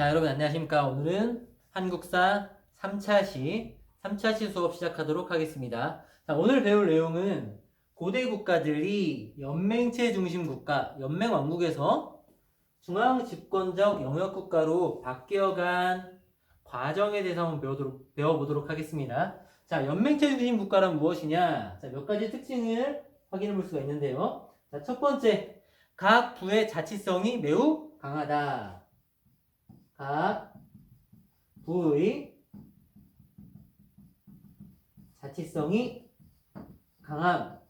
자, 여러분 안녕하십니까? 오늘은 한국사 3차시 수업 시작하도록 하겠습니다. 자, 오늘 배울 내용은 고대 국가들이 연맹체 중심 국가, 연맹왕국에서 중앙 집권적 영역 국가로 바뀌어간 과정에 대해서 한번 배워보도록 하겠습니다. 자, 연맹체 중심 국가란 무엇이냐? 자, 몇 가지 특징을 확인해 볼 수가 있는데요. 자, 첫 번째, 각 부의 자치성이 매우 강하다. 각 부의 자치성이 강함.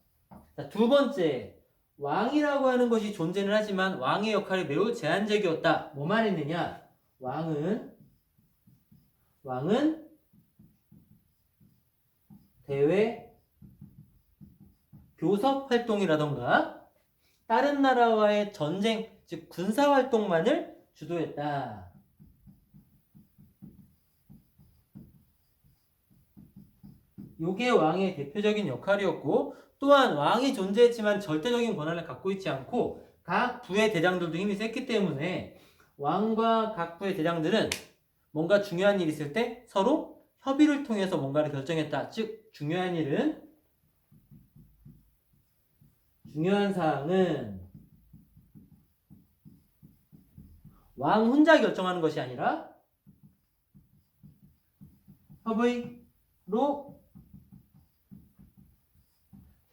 자, 두 번째, 왕이라고 하는 것이 존재는 하지만 왕의 역할이 매우 제한적이었다. 뭐만 했느냐? 왕은 대외 교섭 활동이라던가 다른 나라와의 전쟁, 즉 군사 활동만을 주도했다. 요게 왕의 대표적인 역할이었고, 또한 왕이 존재했지만 절대적인 권한을 갖고 있지 않고 각 부의 대장들도 힘이 셌기 때문에 왕과 각 부의 대장들은 뭔가 중요한 일이 있을 때 서로 협의를 통해서 뭔가를 결정했다. 즉 중요한 사항은 왕 혼자 결정하는 것이 아니라 협의로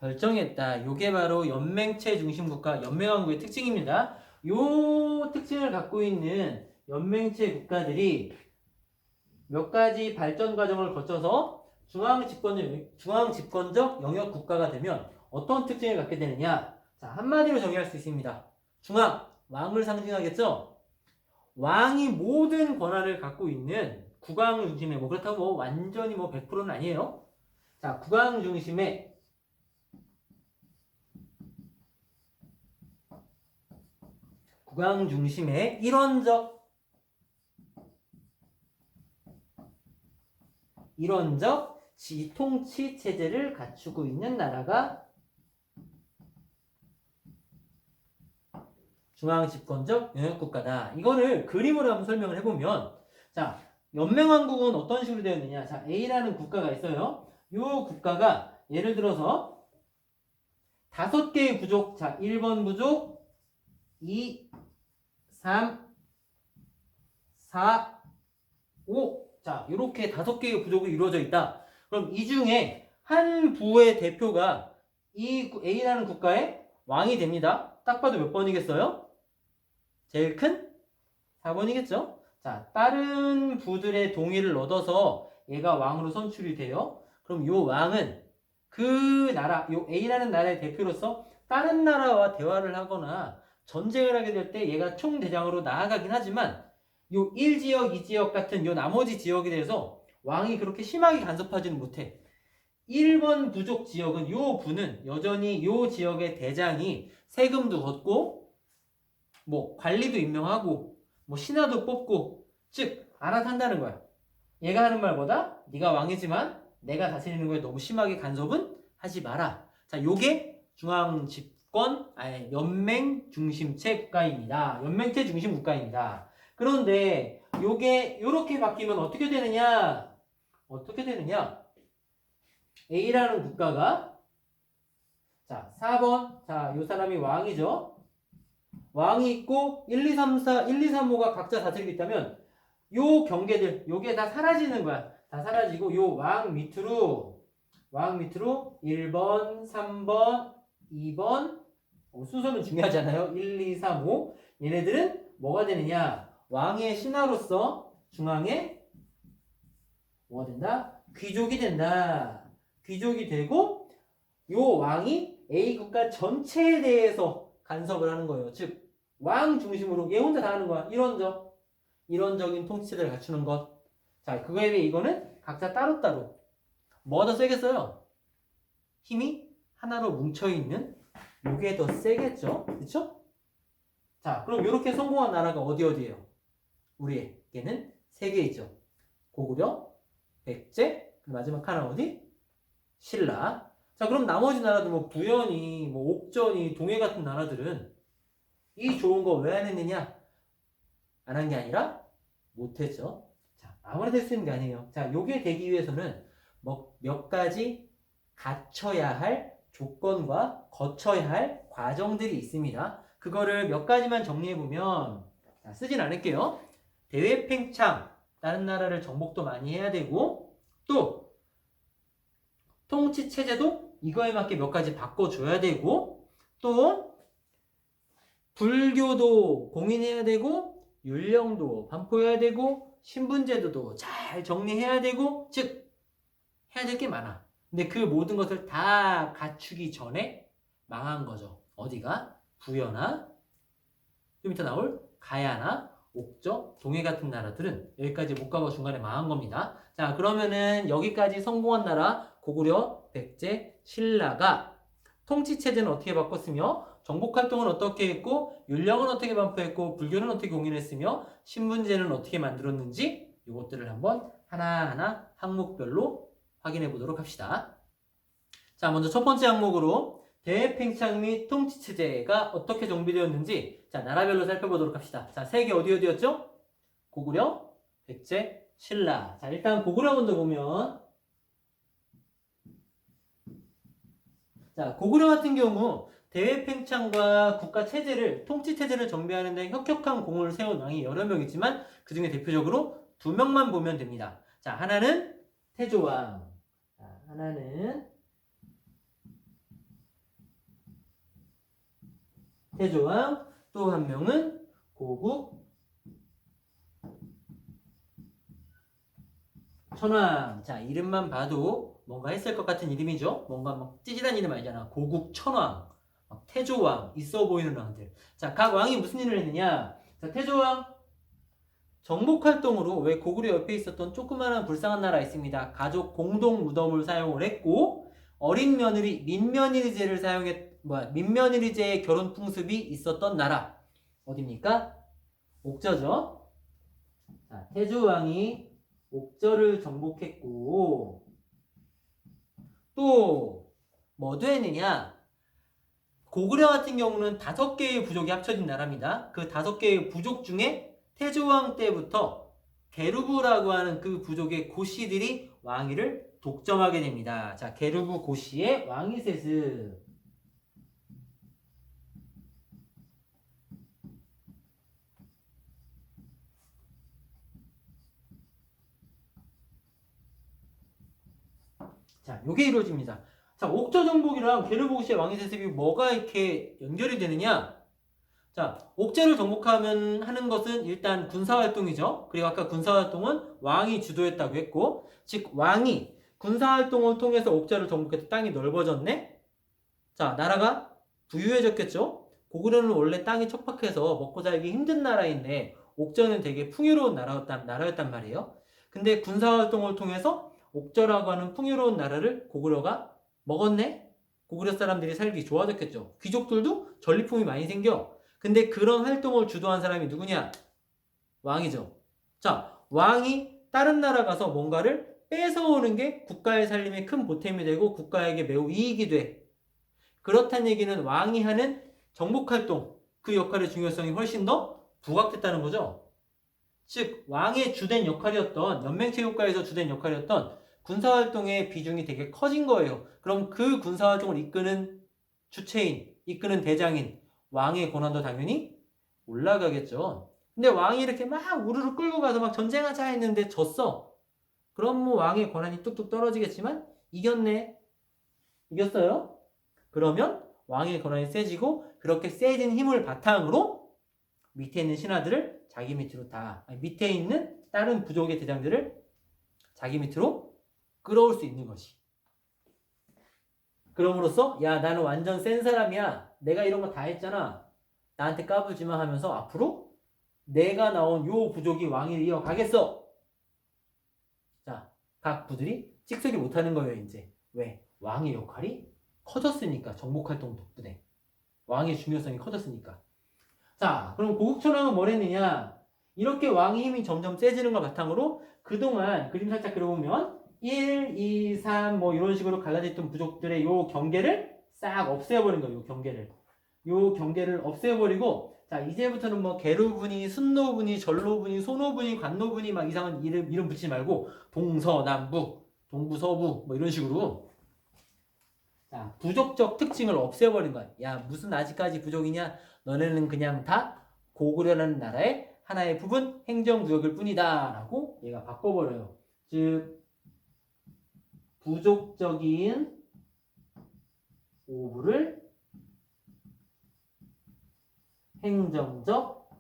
결정했다. 요게 바로 연맹체 중심 국가, 연맹왕국의 특징입니다. 요 특징을 갖고 있는 연맹체 국가들이 몇 가지 발전 과정을 거쳐서 중앙 집권적 영역 국가가 되면 어떤 특징을 갖게 되느냐? 자, 한마디로 정의할 수 있습니다. 중앙, 왕을 상징하겠죠? 왕이 모든 권한을 갖고 있는 국왕 중심의, 그렇다고 완전히 100%는 아니에요. 자, 국왕 중심의 일원적 지통치 체제를 갖추고 있는 나라가 중앙집권적 영역국가다. 이거를 그림으로 한번 설명을 해보면, 자, 연맹왕국은 어떤 식으로 되어 있느냐? 자, A라는 국가가 있어요. 이 국가가 예를 들어서 5개의 부족, 자, 1번 부족, 2, 3, 4, 5. 자, 이렇게 5개의 부족이 이루어져 있다. 그럼 이 중에 한 부의 대표가 이 A라는 국가의 왕이 됩니다. 딱 봐도 몇 번이겠어요? 제일 큰 4번이겠죠? 자, 다른 부들의 동의를 얻어서 얘가 왕으로 선출이 돼요. 그럼 요 왕은 그 나라, 요 A라는 나라의 대표로서 다른 나라와 대화를 하거나 전쟁을 하게 될 때 얘가 총대장으로 나아가긴 하지만 요 1지역, 2지역 같은 요 나머지 지역에 대해서 왕이 그렇게 심하게 간섭하지는 못해. 1번 부족 지역은 요 부는 여전히 요 지역의 대장이 세금도 걷고 관리도 임명하고 신하도 뽑고, 즉 알아서 한다는 거야. 얘가 하는 말보다 네가 왕이지만 내가 다스리는 거에 너무 심하게 간섭은 하지 마라. 자, 요게 중앙 집권 연맹 중심체 국가입니다. 연맹체 중심 국가입니다. 그런데 요게 요렇게 바뀌면 어떻게 되느냐? A라는 국가가, 자, 4번, 자, 요 사람이 왕이죠. 왕이 있고 1, 2, 3, 4, 1, 2, 3, 5가 각자 다스리고 있다면 요 경계들, 요게 다 사라지는 거야. 다 사라지고 요 왕 밑으로 1번, 3번, 2번, 순서는 중요하잖아요. 1, 2, 3, 5. 얘네들은 뭐가 되느냐? 왕의 신하로서 중앙에 뭐가 된다? 귀족이 된다. 귀족이 되고 요 왕이 A 국가 전체에 대해서 간섭을 하는 거예요. 즉 왕 중심으로 얘 혼자 다 하는 거야. 이론적인 통치를 갖추는 것. 자, 그거에 비해 이거는 각자 따로따로. 뭐가 더 세겠어요? 힘이 하나로 뭉쳐있는 요게 더 세겠죠? 그쵸? 자, 그럼 이렇게 성공한 나라가 어디예요? 우리에게는 3개 있죠. 고구려, 백제, 마지막 하나 어디? 신라. 자, 그럼 나머지 나라들 부연이, 옥전이, 동해 같은 나라들은 이 좋은 거 왜 안 했느냐? 안 한 게 아니라 못했죠. 자, 아무나 될 수 있는 게 아니에요. 자, 요게 되기 위해서는 뭐 몇 가지 갖춰야 할 조건과 거쳐야 할 과정들이 있습니다. 그거를 몇 가지만 정리해 보면, 쓰진 않을게요. 대외 팽창, 다른 나라를 정복도 많이 해야 되고, 또 통치 체제도 이거에 맞게 몇 가지 바꿔줘야 되고, 또 불교도 공인해야 되고, 율령도 반포해야 되고, 신분제도도 잘 정리해야 되고, 즉 해야 될 게 많아. 근데 그 모든 것을 다 갖추기 전에 망한 거죠. 어디가? 부여나 좀 이따 나올 가야나 옥저, 동해 같은 나라들은 여기까지 못 가고 중간에 망한 겁니다. 자, 그러면은 여기까지 성공한 나라 고구려, 백제, 신라가 통치체제는 어떻게 바꿨으며 정복활동은 어떻게 했고 율령은 어떻게 반포했고 불교는 어떻게 공인했으며 신분제는 어떻게 만들었는지 이것들을 한번 하나하나 항목별로 확인해 보도록 합시다. 자, 먼저 첫 번째 항목으로 대팽창 및 통치체제가 어떻게 정비되었는지 자, 나라별로 살펴보도록 합시다. 자, 세 개 어디였죠? 고구려, 백제, 신라. 자, 일단 고구려 먼저 보면 자, 고구려 같은 경우 대외팽창과 국가체제를 통치체제를 정비하는 데 혁혁한 공을 세운 왕이 여러 명 있지만 그 중에 대표적으로 두 명만 보면 됩니다. 자, 하나는 태조왕. 자, 하나는 태조왕, 또 한 명은 고국 천왕. 자, 이름만 봐도 뭔가 했을 것 같은 이름이죠. 뭔가 막 찌질한 이름 아니잖아. 고국 천왕, 태조왕, 있어 보이는 왕들. 자, 각 왕이 무슨 일을 했느냐? 자, 태조왕 정복활동으로 왜 고구려 옆에 있었던 조그마한 불쌍한 나라 있습니다. 가족 공동 무덤을 사용을 했고 어린 며느리 민며느리제를 민며느리제의 결혼 풍습이 있었던 나라 어디입니까? 옥저죠. 자, 태조왕이 옥저를 정복했고 또 뭐도 했느냐? 고구려 같은 경우는 5개의 부족이 합쳐진 나라입니다. 그 5개의 부족 중에 태조왕 때부터 게르부라고 하는 그 부족의 고씨들이 왕위를 독점하게 됩니다. 자, 게르부 고씨의 왕위세습. 자, 요게 이루어집니다. 자, 옥저 정복이랑 게르부 고씨의 왕위세습이 뭐가 이렇게 연결이 되느냐? 자, 옥저를 정복하면 하는 것은 일단 군사활동이죠. 그리고 아까 군사활동은 왕이 주도했다고 했고, 즉 왕이 군사활동을 통해서 옥저를 정복해서 땅이 넓어졌네? 자, 나라가 부유해졌겠죠? 고구려는 원래 땅이 척박해서 먹고 살기 힘든 나라인데 옥저는 되게 풍요로운 나라였단 말이에요. 근데 군사활동을 통해서 옥저라고 하는 풍요로운 나라를 고구려가 먹었네? 고구려 사람들이 살기 좋아졌겠죠. 귀족들도 전리품이 많이 생겨. 근데 그런 활동을 주도한 사람이 누구냐? 왕이죠. 자, 왕이 다른 나라 가서 뭔가를 뺏어오는 게 국가의 살림에 큰 보탬이 되고 국가에게 매우 이익이 돼. 그렇다는 얘기는 왕이 하는 정복활동, 그 역할의 중요성이 훨씬 더 부각됐다는 거죠. 즉, 왕의 주된 역할이었던, 연맹체육가에서 주된 역할이었던 군사활동의 비중이 되게 커진 거예요. 그럼 그 군사활동을 이끄는 주체인, 이끄는 대장인 왕의 권한도 당연히 올라가겠죠. 근데 왕이 이렇게 막 우르르 끌고 가서 막 전쟁하자 했는데 졌어. 그럼 뭐 왕의 권한이 뚝뚝 떨어지겠지만 이겼네. 이겼어요. 그러면 왕의 권한이 세지고 그렇게 세진 힘을 바탕으로 밑에 있는 신하들을 자기 밑으로 밑에 있는 다른 부족의 대장들을 자기 밑으로 끌어올 수 있는 것이. 그럼으로써 야, 나는 완전 센 사람이야. 내가 이런 거 다 했잖아. 나한테 까불지 마 하면서 앞으로 내가 나온 요 부족이 왕위를 이어가겠어. 자, 각 부들이 찍소리 못하는 거예요. 이제 왜? 왕의 역할이 커졌으니까. 정복활동 덕분에 왕의 중요성이 커졌으니까. 자, 그럼 고국천왕은 뭘 했느냐? 이렇게 왕의 힘이 점점 세지는 걸 바탕으로 그동안 그림 살짝 그려보면 1, 2, 3 뭐 이런 식으로 갈라졌던 부족들의 요 경계를 싹 없애버린 거예요. 요 경계를 없애버리고 자, 이제부터는 뭐 계루분이, 순노분이, 전로분이, 소노분이, 관노분이 막 이상한 이름 붙이지 말고 동서남북, 동부서부 뭐 이런 식으로 자, 부족적 특징을 없애버린 거야. 야, 무슨 아직까지 부족이냐? 너네는 그냥 다 고구려라는 나라의 하나의 부분 행정구역일 뿐이다 라고 얘가 바꿔버려요. 즉 부족적인 오부를 행정적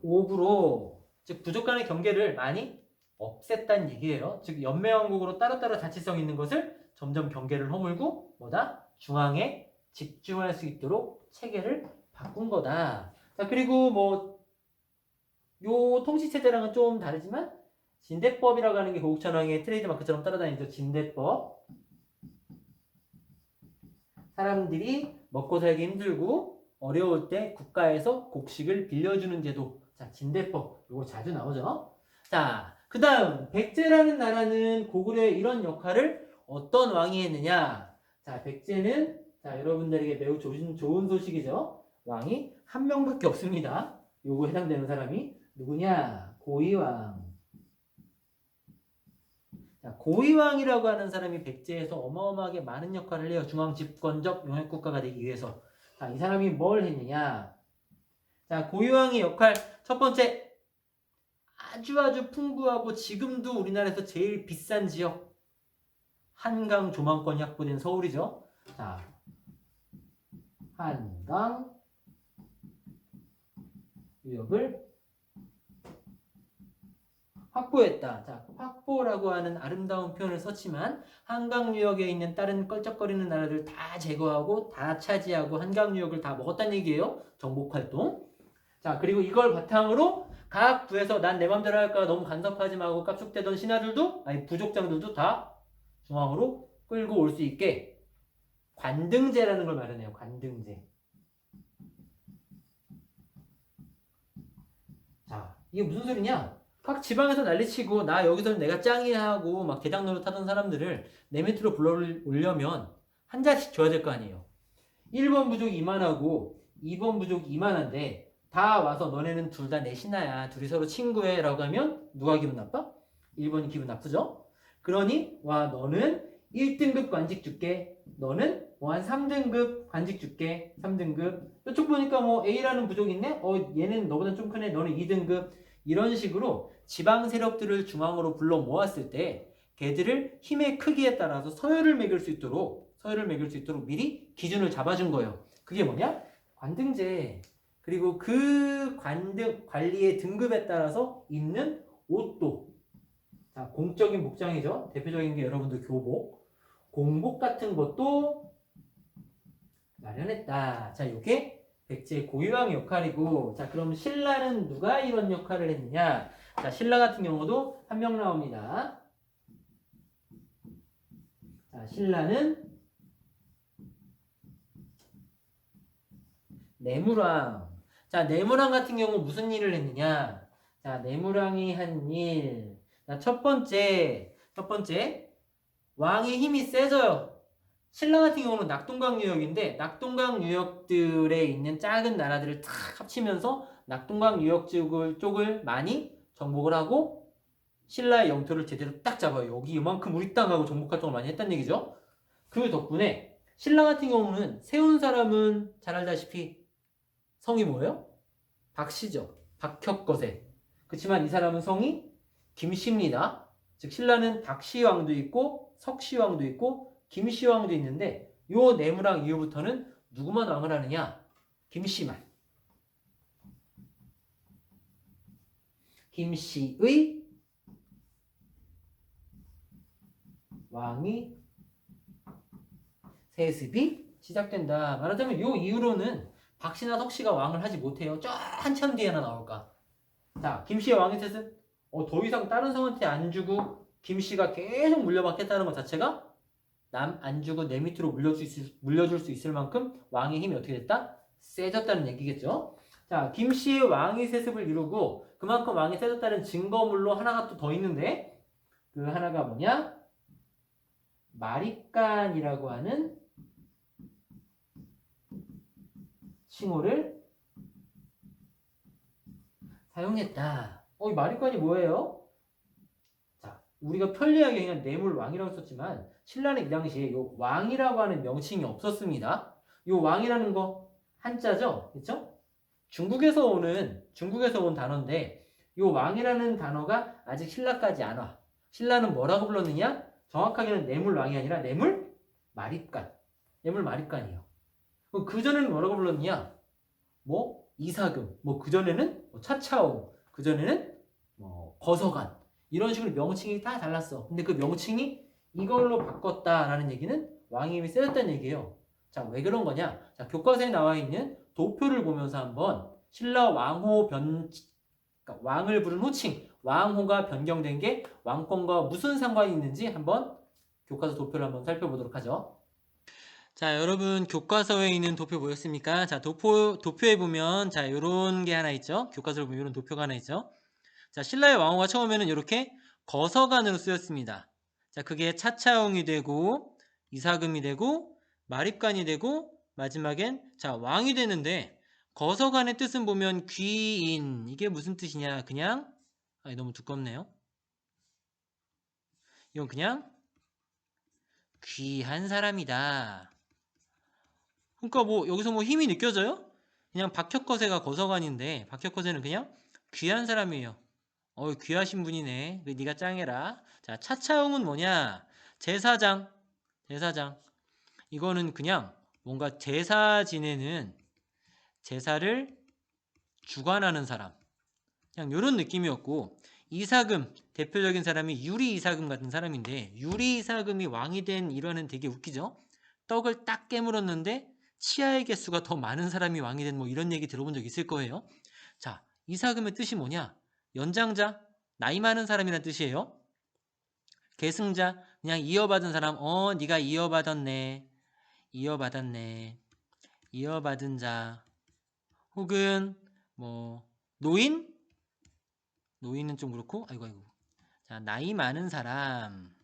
오부로 즉 부족 간의 경계를 많이 없앴다는 얘기예요. 즉 연맹왕국으로 따로따로 자치성 있는 것을 점점 경계를 허물고 뭐다? 중앙에 집중할 수 있도록 체계를 바꾼 거다. 자, 그리고 뭐 요 통치체제랑은 좀 다르지만 진대법이라고 하는 게 고국천왕의 트레이드마크처럼 따라다니죠. 진대법. 사람들이 먹고 살기 힘들고 어려울 때 국가에서 곡식을 빌려주는 제도. 자, 진대법. 요거 자주 나오죠. 자, 그 다음 백제라는 나라는 고구려의 이런 역할을 어떤 왕이 했느냐. 자, 백제는 자, 여러분들에게 매우 좋은 소식이죠. 왕이 한 명밖에 없습니다. 요거 해당되는 사람이 누구냐? 고이왕. 자, 고이왕이라고 하는 사람이 백제에서 어마어마하게 많은 역할을 해요. 중앙 집권적 영역국가가 되기 위해서. 자, 이 사람이 뭘 했느냐? 자, 고이왕의 역할 첫 번째 아주 풍부하고 지금도 우리나라에서 제일 비싼 지역 한강 조망권이 확보된 서울이죠. 자, 한강 유역을 확보했다. 자, 확보라고 하는 아름다운 표현을 썼지만 한강 유역에 있는 다른 껄쩍거리는 나라들 다 제거하고 다 차지하고 한강 유역을 다 먹었다는 얘기예요. 정복 활동. 자, 그리고 이걸 바탕으로 각 부에서 난 내 맘대로 할까 너무 간섭하지 말고 깝죽대던 신하들도 아니 부족장들도 다 중앙으로 끌고 올 수 있게 관등제라는 걸 마련해요. 관등제. 자, 이게 무슨 소리냐? 각 지방에서 난리치고 나 여기서는 내가 짱이야 하고 막 대장 노릇하던 사람들을 내 밑으로 불러 올려면 한 자씩 줘야 될 거 아니에요. 1번 부족 이만하고 2번 부족 이만한데 다 와서 너네는 둘 다 내 신하야. 둘이 서로 친구해 라고 하면 누가 기분 나빠? 1번이 기분 나쁘죠? 그러니 와 너는 1등급 관직 줄게. 너는 뭐 한 3등급 관직 줄게. 3등급. 이쪽 보니까 뭐 A라는 부족이 있네? 얘는 너보다 좀 크네. 너는 2등급. 이런 식으로 지방 세력들을 중앙으로 불러 모았을 때 걔들을 힘의 크기에 따라서 서열을 매길 수 있도록 미리 기준을 잡아준 거예요. 그게 뭐냐? 관등제. 그리고 그 관리의 등급에 따라서 입는 옷도. 자, 공적인 복장이죠. 대표적인 게 여러분들 교복. 공복 같은 것도 마련했다. 자, 이게 백제 고유왕의 역할이고, 자, 그럼 신라는 누가 이런 역할을 했느냐? 자, 신라 같은 경우도 한 명 나옵니다. 자, 신라는 내무랑. 자, 내무랑 같은 경우 무슨 일을 했느냐? 자, 내무랑이 한 일. 자, 첫 번째, 왕의 힘이 세져요. 신라 같은 경우는 낙동강 유역인데 낙동강 유역들에 있는 작은 나라들을 탁 합치면서 낙동강 유역 쪽을 많이 정복을 하고 신라의 영토를 제대로 딱 잡아요. 여기 이만큼 우리 땅하고 정복 활동을 많이 했다는 얘기죠. 그 덕분에 신라 같은 경우는 세운 사람은 잘 알다시피 성이 뭐예요? 박씨죠. 박혁거세. 그렇지만 이 사람은 성이 김씨입니다. 즉 신라는 박씨왕도 있고 석씨왕도 있고 김씨왕도 있는데 요 내무랑 이후부터는 누구만 왕을 하느냐? 김씨만. 김씨의 왕위 세습이 시작된다. 말하자면 요 이후로는 박씨나 석씨가 왕을 하지 못해요. 저 한참 뒤에 하나 나올까. 자, 김씨의 왕위 세습. 더 이상 다른 성한테 안 주고 김씨가 계속 물려받겠다는 것 자체가 남 안 주고 내 밑으로 물려줄 수 있을 만큼 왕의 힘이 어떻게 됐다? 세졌다는 얘기겠죠. 자, 김씨의 왕위 세습을 이루고 그만큼 왕이 세졌다는 증거물로 하나가 또 더 있는데 그 하나가 뭐냐? 마립간이라고 하는 칭호를 사용했다. 이 마립간이 뭐예요? 자, 우리가 편리하게 그냥 뇌물 왕이라고 썼지만 신라는 이 당시에 요 왕이라고 하는 명칭이 없었습니다. 요 왕이라는 거 한자죠, 그렇죠? 중국에서 온 단어인데 요 왕이라는 단어가 아직 신라까지 안 와. 신라는 뭐라고 불렀느냐? 정확하게는 뇌물 왕이 아니라 뇌물 마립간. 뇌물 마립간이에요. 그 전에는 뭐라고 불렀느냐? 뭐 이사금, 뭐 그 전에는 차차옹, 그 전에는 뭐 거서관 이런 식으로 명칭이 다 달랐어. 근데 그 명칭이 이걸로 바꿨다라는 얘기는 왕의 힘이 세졌다는 얘기예요. 자, 왜 그런 거냐? 자, 교과서에 나와 있는 도표를 보면서 한번 신라 왕호 그러니까 왕을 부른 호칭, 왕호가 변경된 게 왕권과 무슨 상관이 있는지 한번 교과서 도표를 한번 살펴보도록 하죠. 자, 여러분 교과서에 있는 도표 보였습니까? 자, 도표에 보면 자, 요런 게 하나 있죠. 교과서를 보면 요런 도표가 하나 있죠. 자, 신라의 왕호가 처음에는 이렇게 거서관으로 쓰였습니다. 자, 그게 차차옹이 되고 이사금이 되고 마립간이 되고 마지막엔 자, 왕이 되는데 거서관의 뜻은 보면 귀인. 이게 무슨 뜻이냐? 그냥 너무 두껍네요. 이건 그냥 귀한 사람이다. 그러니까 뭐 여기서 뭐 힘이 느껴져요? 그냥 박혁거세가 거서관인데 박혁거세는 그냥 귀한 사람이에요. 귀하신 분이네. 네가 짱해라. 자, 차차용은 뭐냐? 제사장. 이거는 그냥 뭔가 제사 지내는 제사를 주관하는 사람. 그냥 이런 느낌이었고 이사금 대표적인 사람이 유리 이사금 같은 사람인데 유리 이사금이 왕이 된 일화는 되게 웃기죠? 떡을 딱 깨물었는데 치아의 개수가 더 많은 사람이 왕이 된 뭐 이런 얘기 들어본 적 있을 거예요. 자, 이사금의 뜻이 뭐냐? 연장자, 나이 많은 사람이란 뜻이에요. 계승자, 그냥 이어받은 사람. 네가 이어받았네. 이어받은 자. 혹은 뭐 노인? 노인은 좀 그렇고. 아이고. 자, 나이 많은 사람.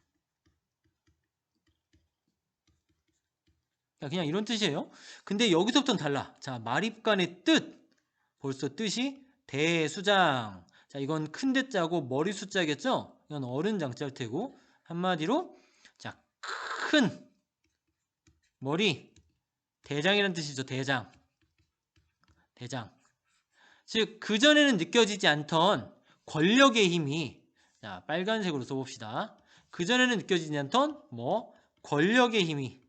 그냥 이런 뜻이에요. 근데 여기서부터는 달라. 자, 마립간의 뜻. 벌써 뜻이 대수장. 자, 이건 큰 대자고 머리 숫자겠죠? 이건 어른 장자일 테고 한마디로 자, 큰 머리 대장이라는 뜻이죠. 대장. 즉 그전에는 느껴지지 않던 권력의 힘이 자, 빨간색으로 써봅시다. 그전에는 느껴지지 않던 뭐 권력의 힘이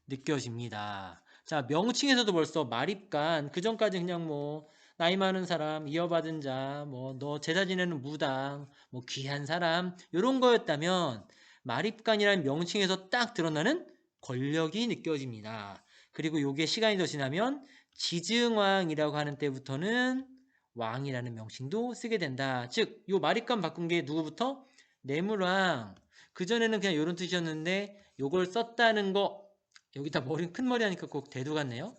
느껴집니다. 자, 명칭에서도 벌써 마립간 그전까지 그냥 뭐 나이 많은 사람, 이어받은 자, 뭐 너 제사 지내는 무당, 뭐 귀한 사람 이런 거였다면 마립간이라는 명칭에서 딱 드러나는 권력이 느껴집니다. 그리고 요게 시간이 더 지나면 지증왕이라고 하는 때부터는 왕이라는 명칭도 쓰게 된다. 즉, 요 마립간 바꾼 게 누구부터? 뇌물왕. 그전에는 그냥 이런 뜻이었는데 요걸 썼다는 거 여기다 큰 머리 하니까 꼭 대두 같네요.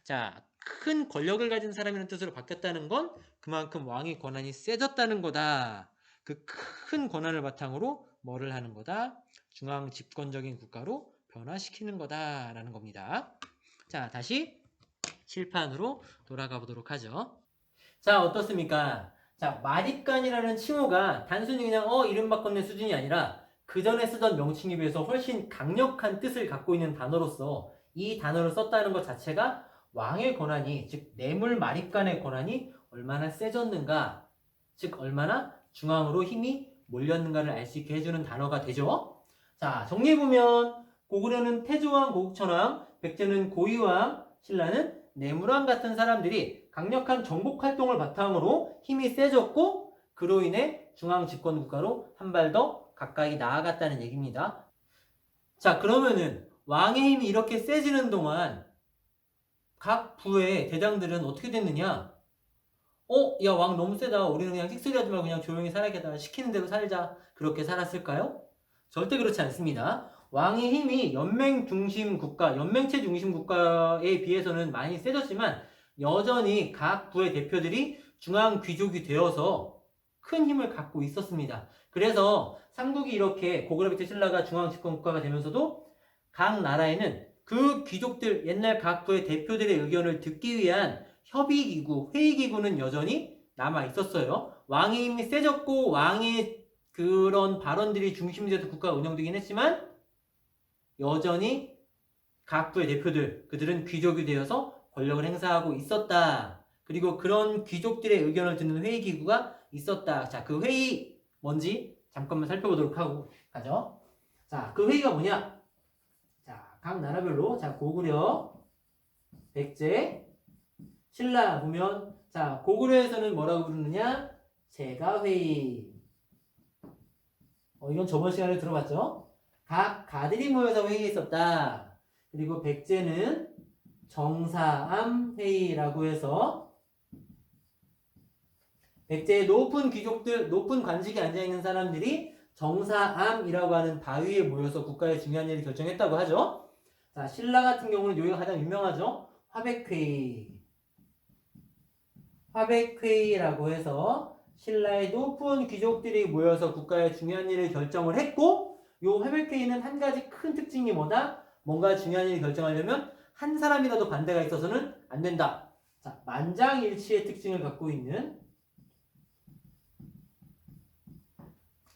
자, 큰 권력을 가진 사람이라는 뜻으로 바뀌었다는 건 그만큼 왕의 권한이 세졌다는 거다. 그 큰 권한을 바탕으로 뭐를 하는 거다? 중앙 집권적인 국가로 변화시키는 거다라는 겁니다. 자, 다시 칠판으로 돌아가 보도록 하죠. 자, 어떻습니까? 자, 마립간이라는 칭호가 단순히 그냥 이름 바꿨네 수준이 아니라 그 전에 쓰던 명칭에 비해서 훨씬 강력한 뜻을 갖고 있는 단어로서 이 단어를 썼다는 것 자체가 왕의 권한이, 즉 뇌물 마립간의 권한이 얼마나 세졌는가, 즉 얼마나 중앙으로 힘이 몰렸는가를 알 수 있게 해주는 단어가 되죠. 자, 정리해보면 고구려는 태조왕, 고국천왕, 백제는 고위왕, 신라는 뇌물왕 같은 사람들이 강력한 정복 활동을 바탕으로 힘이 세졌고 그로 인해 중앙 집권 국가로 한 발 더 가까이 나아갔다는 얘기입니다. 자, 그러면은 왕의 힘이 이렇게 세지는 동안 각 부의 대장들은 어떻게 됐느냐? 야, 왕 너무 세다. 우리는 그냥 씩소리 하지 말고 그냥 조용히 살아야겠다. 시키는 대로 살자. 그렇게 살았을까요? 절대 그렇지 않습니다. 왕의 힘이 연맹체 중심 국가에 비해서는 많이 세졌지만 여전히 각 부의 대표들이 중앙 귀족이 되어서 큰 힘을 갖고 있었습니다. 그래서 삼국이 이렇게 고구려 백제 신라가 중앙 집권 국가가 되면서도 각 나라에는 그 귀족들 옛날 각 부의 대표들의 의견을 듣기 위한 협의기구, 회의기구는 여전히 남아 있었어요. 왕의 힘이 세졌고 왕의 그런 발언들이 중심이 돼서 국가가 운영되긴 했지만 여전히 각 부의 대표들, 그들은 귀족이 되어서 권력을 행사하고 있었다. 그리고 그런 귀족들의 의견을 듣는 회의 기구가 있었다. 자, 그 회의 뭔지 잠깐만 살펴보도록 하고 가죠. 자, 그 회의가 뭐냐? 자, 각 나라별로 자, 고구려, 백제, 신라 보면 자, 고구려에서는 뭐라고 부르느냐? 제가회의. 이건 저번 시간에 들어봤죠? 각 가들이 모여서 회의했었다. 그리고 백제는 정사암 회의라고 해서 백제의 높은 귀족들, 높은 관직에 앉아있는 사람들이 정사암이라고 하는 바위에 모여서 국가의 중요한 일을 결정했다고 하죠. 자, 신라 같은 경우는 여기가 가장 유명하죠. 화백회의. 화백회의라고 해서 신라의 높은 귀족들이 모여서 국가의 중요한 일을 결정을 했고, 요 화백회의는 한 가지 큰 특징이 뭐다? 뭔가 중요한 일을 결정하려면 한 사람이라도 반대가 있어서는 안 된다. 자, 만장일치의 특징을 갖고 있는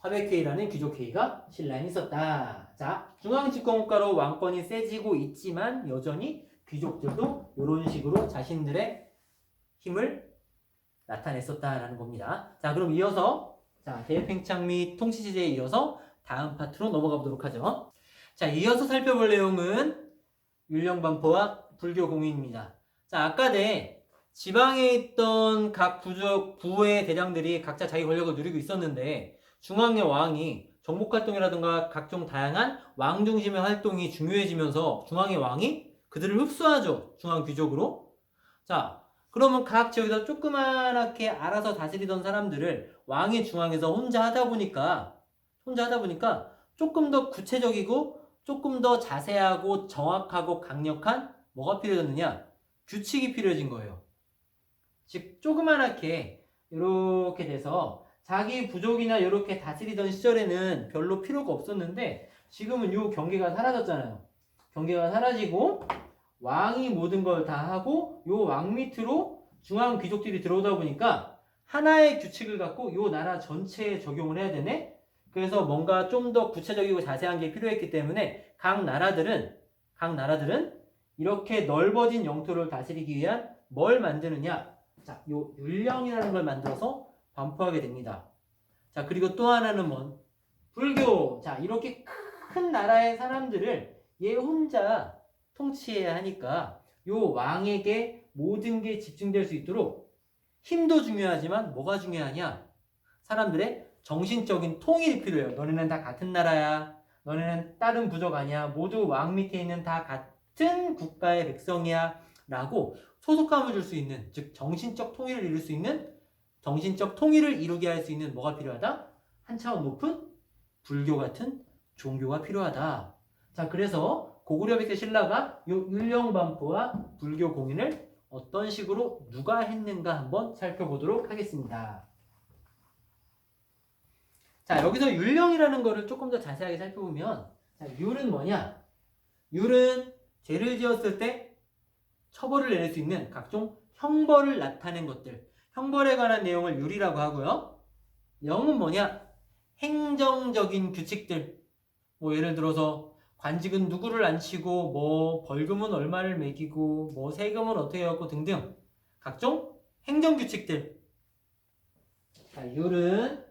화백회의라는 귀족회의가 신라에 있었다. 자, 중앙집권국가로 왕권이 세지고 있지만 여전히 귀족들도 이런 식으로 자신들의 힘을 나타냈었다라는 겁니다. 자, 그럼 이어서 자, 대팽창 및 통치지제에 이어서 다음 파트로 넘어가 보도록 하죠. 자, 이어서 살펴볼 내용은 율령반포와 불교공인입니다. 자, 아까 지방에 있던 각 부의 대장들이 각자 자기 권력을 누리고 있었는데 중앙의 왕이 정복활동이라든가 각종 다양한 왕 중심의 활동이 중요해지면서 중앙의 왕이 그들을 흡수하죠. 중앙 귀족으로. 자, 그러면 각 지역에서 조그맣게 알아서 다스리던 사람들을 왕이 중앙에서 혼자 하다 보니까 조금 더 구체적이고 조금 더 자세하고 정확하고 강력한 뭐가 필요해졌느냐? 규칙이 필요해진 거예요. 즉 조그맣게 이렇게 돼서 자기 부족이나 이렇게 다스리던 시절에는 별로 필요가 없었는데 지금은 이 경계가 사라졌잖아요. 경계가 사라지고 왕이 모든 걸 다 하고 요 왕 밑으로 중앙 귀족들이 들어오다 보니까 하나의 규칙을 갖고 요 나라 전체에 적용을 해야 되네. 그래서 뭔가 좀 더 구체적이고 자세한 게 필요했기 때문에 각 나라들은 이렇게 넓어진 영토를 다스리기 위한 뭘 만드느냐? 자, 요 율령이라는 걸 만들어서 반포하게 됩니다. 자, 그리고 또 하나는 불교. 자, 이렇게 큰 나라의 사람들을 얘 혼자 통치해야 하니까 요 왕에게 모든 게 집중될 수 있도록 힘도 중요하지만 뭐가 중요하냐? 사람들의 정신적인 통일이 필요해요. 너네는 다 같은 나라야. 너네는 다른 부족 아니야. 모두 왕 밑에 있는 다 같은 국가의 백성이야. 라고 소속감을 줄 수 있는, 즉 정신적 통일을 이룰 수 있는, 정신적 통일을 이루게 할 수 있는 뭐가 필요하다? 한 차원 높은 불교 같은 종교가 필요하다. 자, 그래서 고구려 백제 신라가 이 율령반포와 불교 공인을 어떤 식으로 누가 했는가 한번 살펴보도록 하겠습니다. 자, 여기서 율령이라는 거를 조금 더 자세하게 살펴보면, 자, 율은 뭐냐? 율은 죄를 지었을 때 처벌을 내릴 수 있는 각종 형벌을 나타낸 것들, 형벌에 관한 내용을 율이라고 하고요. 령은 뭐냐? 행정적인 규칙들, 예를 들어서 관직은 누구를 앉히고 벌금은 얼마를 매기고 세금은 어떻게 갖고 등등 각종 행정 규칙들. 자, 율은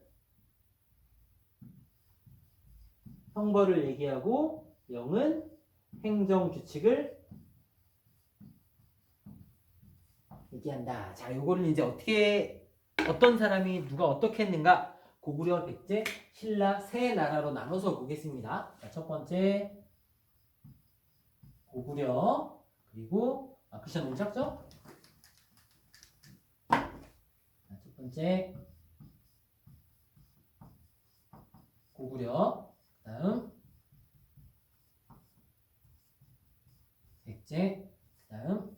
형벌을 얘기하고 령은 행정 규칙을 얘기한다. 자, 요거를 이제 어떤 사람이 누가 어떻게 했는가? 고구려, 백제, 신라 세 나라로 나눠서 보겠습니다. 자, 첫 번째 고구려, 그리고 글씨가 너무 작죠? 자, 첫 번째 고구려, 다음 백제, 다음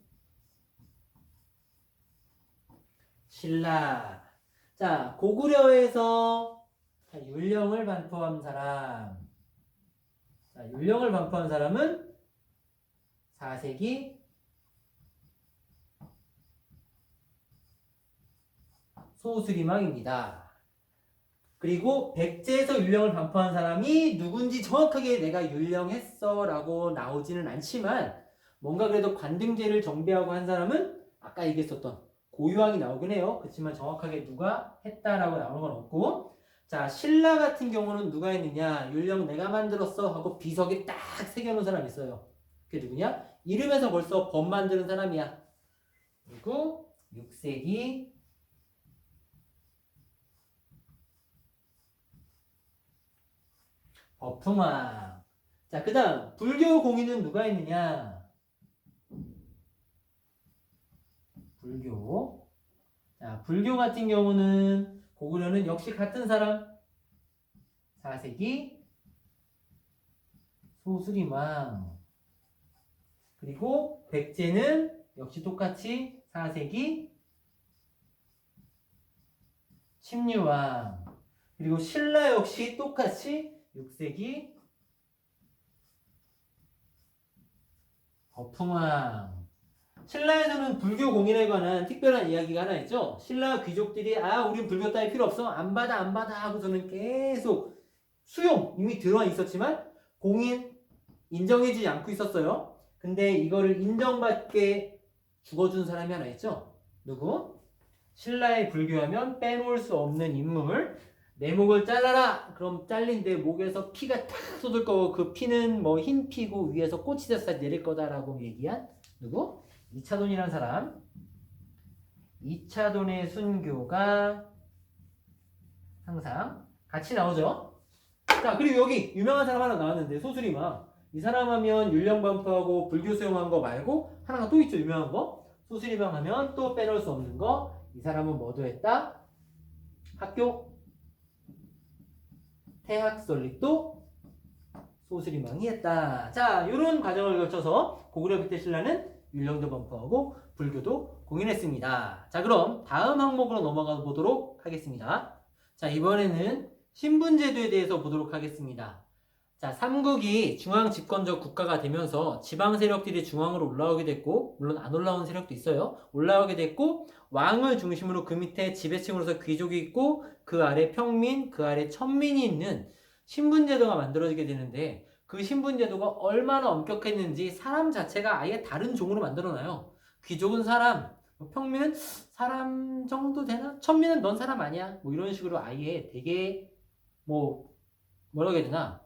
신라. 자, 고구려에서 율령을 반포한 사람. 자, 율령을 반포한 사람은 4세기 소수리망입니다. 그리고 백제에서 율령을 반포한 사람이 누군지 정확하게 내가 율령했어 라고 나오지는 않지만 뭔가 그래도 관등제를 정비하고 한 사람은 아까 얘기했었던 고유왕이 나오긴 해요. 그렇지만 정확하게 누가 했다라고 나오는 건 없고, 자, 신라 같은 경우는 누가 했느냐, 율령 내가 만들었어 하고 비석에 딱 새겨놓은 사람이 있어요. 그게 누구냐? 이름에서 벌써 법 만드는 사람이야. 그리고 6세기 법흥왕. 자, 그 다음 불교 공인은 누가 있느냐? 불교. 자, 불교 같은 경우는 고구려는 역시 같은 사람. 4세기 소수림왕. 그리고 백제는 역시 똑같이 4세기 침류왕. 그리고 신라 역시 똑같이 6세기 법흥왕. 신라에서는 불교 공인에 관한 특별한 이야기가 하나 있죠. 신라 귀족들이 우린 불교 따위 필요 없어, 안 받아 하고서는 계속 수용 이미 들어와 있었지만 공인 인정해주지 않고 있었어요. 근데 이거를 인정받게 죽어준 사람이 하나 있죠. 누구? 신라의 불교하면 빼놓을 수 없는 인물. 내 목을 잘라라. 그럼 잘린 내 목에서 피가 탁 쏟을 거고 그 피는 뭐 흰 피고 위에서 꽃이 돼서 내릴 거다라고 얘기한 누구? 이차돈이라는 사람. 이차돈의 순교가 항상 같이 나오죠. 자, 그리고 여기 유명한 사람 하나 나왔는데 소수리망. 이 사람 하면 율령 반포하고 불교 수용한 거 말고 하나가 또 있죠. 유명한 거. 소수리망 하면 또 빼놓을 수 없는 거. 이 사람은 뭐도 했다? 학교 태학 설립도 소수리망이 했다. 자, 이런 과정을 거쳐서 고구려 백제 신라는 율령도 반포하고 불교도 공인했습니다. 자, 그럼 다음 항목으로 넘어가 보도록 하겠습니다. 자, 이번에는 신분제도에 대해서 보도록 하겠습니다. 자, 삼국이 중앙 집권적 국가가 되면서 지방 세력들이 중앙으로 올라오게 됐고, 물론 안 올라온 세력도 있어요. 올라오게 됐고, 왕을 중심으로 그 밑에 지배층으로서 귀족이 있고, 그 아래 평민, 그 아래 천민이 있는 신분제도가 만들어지게 되는데, 그 신분제도가 얼마나 엄격했는지 사람 자체가 아예 다른 종으로 만들어놔요. 귀족은 사람, 평민은 사람 정도 되나? 천민은 넌 사람 아니야. 뭐 이런 식으로 아예 되게 뭐라고 해야 되나?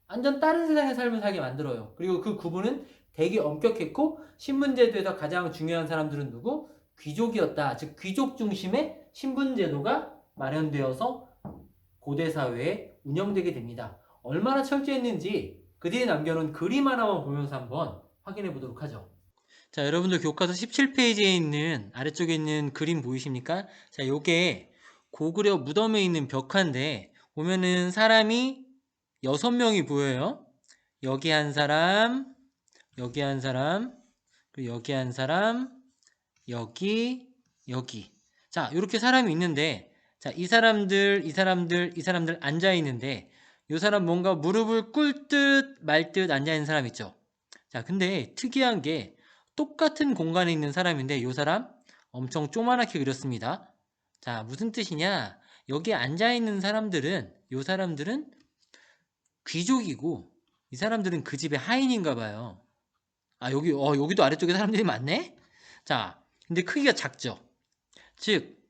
완전 다른 세상의 삶을 살게 만들어요. 그리고 그 구분은 되게 엄격했고, 신분제도에서 가장 중요한 사람들은 누구? 귀족이었다. 즉 귀족 중심의 신분제도가 마련되어서 고대 사회에 운영되게 됩니다. 얼마나 철저했는지 그들이 남겨놓은 그림 하나만 보면서 한번 확인해 보도록 하죠. 자, 여러분들 교과서 17페이지에 있는 아래쪽에 있는 그림 보이십니까? 자, 요게 고구려 무덤에 있는 벽화인데 보면은 사람이 6명이 보여요. 여기 한 사람, 여기 한 사람, 그리고 여기 한 사람, 여기. 자, 이렇게 사람이 있는데, 자, 이 사람들 앉아 있는데, 이 사람 뭔가 무릎을 꿇 듯 말 듯 앉아 있는 사람 있죠. 자, 근데 특이한 게 똑같은 공간에 있는 사람인데, 이 사람 엄청 조그맣게 그렸습니다. 자, 무슨 뜻이냐? 여기 앉아 있는 사람들은, 이 사람들은 귀족이고 이 사람들은 그 집의 하인인가 봐요. 여기도 아래쪽에 사람들이 많네? 자, 근데 크기가 작죠. 즉,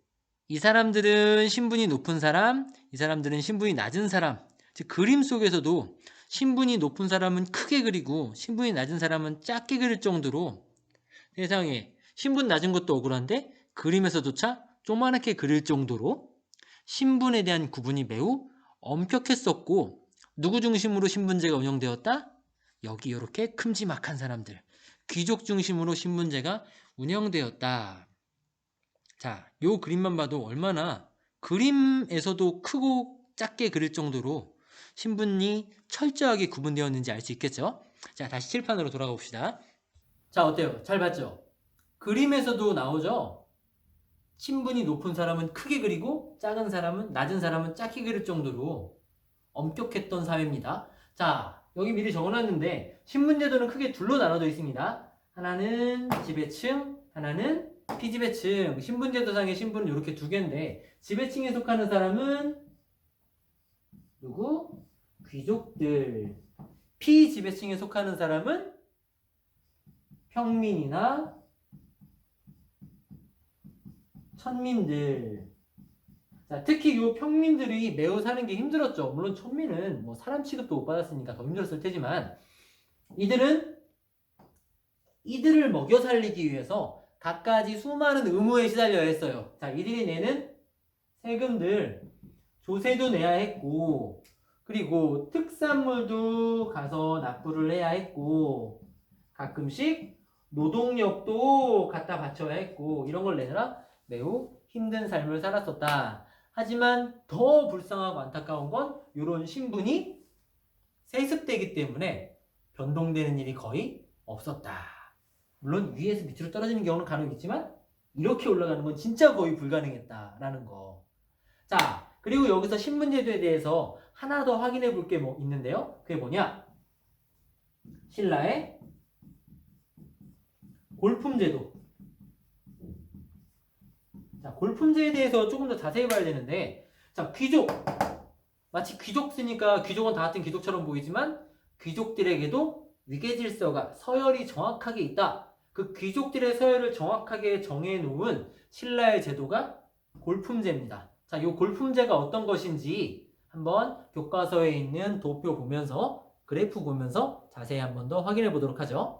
이 사람들은 신분이 높은 사람, 이 사람들은 신분이 낮은 사람. 즉, 그림 속에서도 신분이 높은 사람은 크게 그리고 신분이 낮은 사람은 작게 그릴 정도로 세상에 신분 낮은 것도 억울한데 그림에서조차 조그맣게 그릴 정도로 신분에 대한 구분이 매우 엄격했었고, 누구 중심으로 신분제가 운영되었다? 여기 이렇게 큼지막한 사람들, 귀족 중심으로 신분제가 운영되었다. 자, 요 그림만 봐도 얼마나 그림에서도 크고 작게 그릴 정도로 신분이 철저하게 구분되었는지 알 수 있겠죠? 자, 다시 칠판으로 돌아가 봅시다. 자, 어때요? 잘 봤죠? 그림에서도 나오죠? 신분이 높은 사람은 크게 그리고 낮은 사람은 작게 그릴 정도로 엄격했던 사회입니다. 자, 여기 미리 적어놨는데 신분제도는 크게 둘로 나눠져 있습니다. 하나는 지배층, 하나는 피지배층, 신분제도상의 신분은 이렇게 두 개인데 지배층에 속하는 사람은 누구? 귀족들. 피지배층에 속하는 사람은 평민이나 천민들. 자, 특히 이 평민들이 매우 사는 게 힘들었죠. 물론 천민은 뭐 사람 취급도 못 받았으니까 더 힘들었을 테지만 이들을 먹여 살리기 위해서 갖가지 수많은 의무에 시달려야 했어요. 자, 이들이 내는 세금들, 조세도 내야 했고, 그리고 특산물도 가서 납부를 해야 했고, 가끔씩 노동력도 갖다 바쳐야 했고, 이런 걸 내느라 매우 힘든 삶을 살았었다. 하지만 더 불쌍하고 안타까운 건 이런 신분이 세습되기 때문에 변동되는 일이 거의 없었다. 물론 위에서 밑으로 떨어지는 경우는 간혹 있지만 이렇게 올라가는 건 진짜 거의 불가능했다라는 거. 자, 그리고 여기서 신분제도에 대해서 하나 더 확인해 볼 게 뭐 있는데요. 그게 뭐냐? 신라의 골품제도. 자, 골품제에 대해서 조금 더 자세히 봐야 되는데, 자, 귀족. 마치 귀족 쓰니까 귀족은 다 같은 귀족처럼 보이지만 귀족들에게도 위계질서가 서열이 정확하게 있다. 그 귀족들의 서열을 정확하게 정해놓은 신라의 제도가 골품제입니다. 자, 이 골품제가 어떤 것인지 한번 교과서에 있는 도표 보면서 그래프 보면서 자세히 한번 더 확인해 보도록 하죠.